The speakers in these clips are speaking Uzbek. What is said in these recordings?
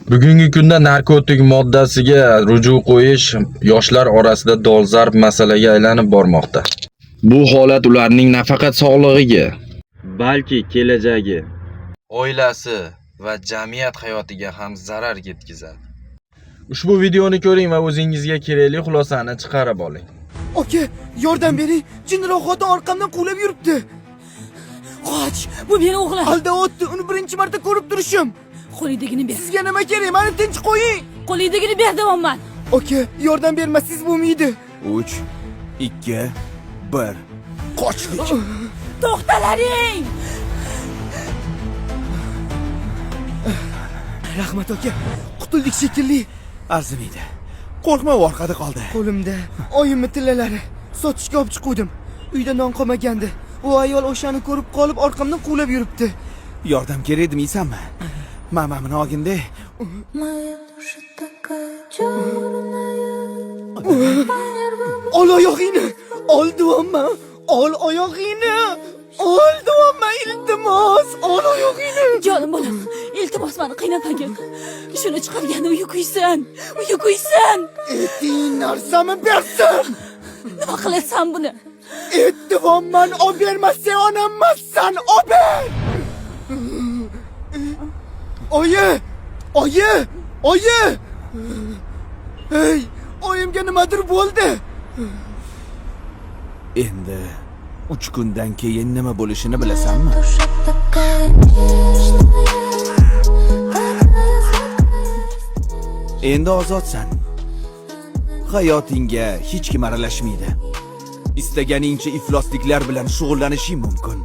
Bugungi kunda narkotik moddasiga ruju qo'yish yoshlar orasida dolzarb masalaga aylanib bormoqda. Bu holat ularning nafaqat sog'lig'iga, balki kelajagi, oilasi va jamiyat hayotiga ham zarar yetkazadi. Ushbu videoni ko'ring va o'zingizga kerakli xulosani chiqarib oling. Aka, yordam bering. Jinroq xotin orqamdan quvlab yuribdi. Qoch, bu meni o'g'lim. Alda o'tdi, uni birinchi marta ko'rib turishim. Qo'lingdagini ber. Sizga nima kerak? Meni tinch qo'ying. Qo'lingdagini ber deyapman. Aka, yordam bermasangiz bo'lmaydi. 3, 2, 1. Qochdik. To'xtalaring! Rahmat aka, qutuldik shekilli. Arzimaydi. Qo'rqma, orqada qoldi. Qo'limda oyimni tillalari. Sotishga olib chiqdim. Uyda non qolmagandi. U ayol o'shani ko'rib qolib orqamdan quvlab yuribdi. Yordam kerak demaysanmi? Mamamni olginde. Ol oyog'ingni. Ol deyapman. Ol oyog'ingni. Ol deyapman, iltimos. Ol oyog'ingni. Jonim bolam, iltimos meni qiynamagin. Shuni chiqarganda uyi kuysan. Uyi kuysan. Eting narsami bersin? Nima qilasan buni? Deyapman, olib bermasang onammassan, olib ber. Oyi! Oyi! Oyi! Hey, oyimga nimadir bo'ldi. Endi 3 kundan keyin nima bo'lishini bilasanmi? Endi ozodsan. Hayotingga hech kim aralashmaydi. Istaganingcha iflosliklar bilan shug'ullanishing mumkin.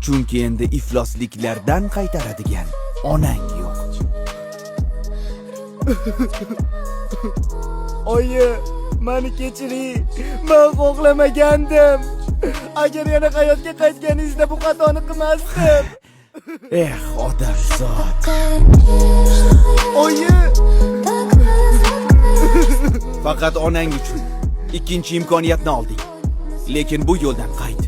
Chunki endi iflosliklardan qaytaradigan onang yo'q. Oyi, meni kechiring. Men xohlamagandim. Agar yana hayotga qaytganingizda bu xatoni qilmasdim. Odamzod. Oyi! Faqat onang uchun ikkinchi imkoniyatni olding. Lekin bu yo'ldan qayt.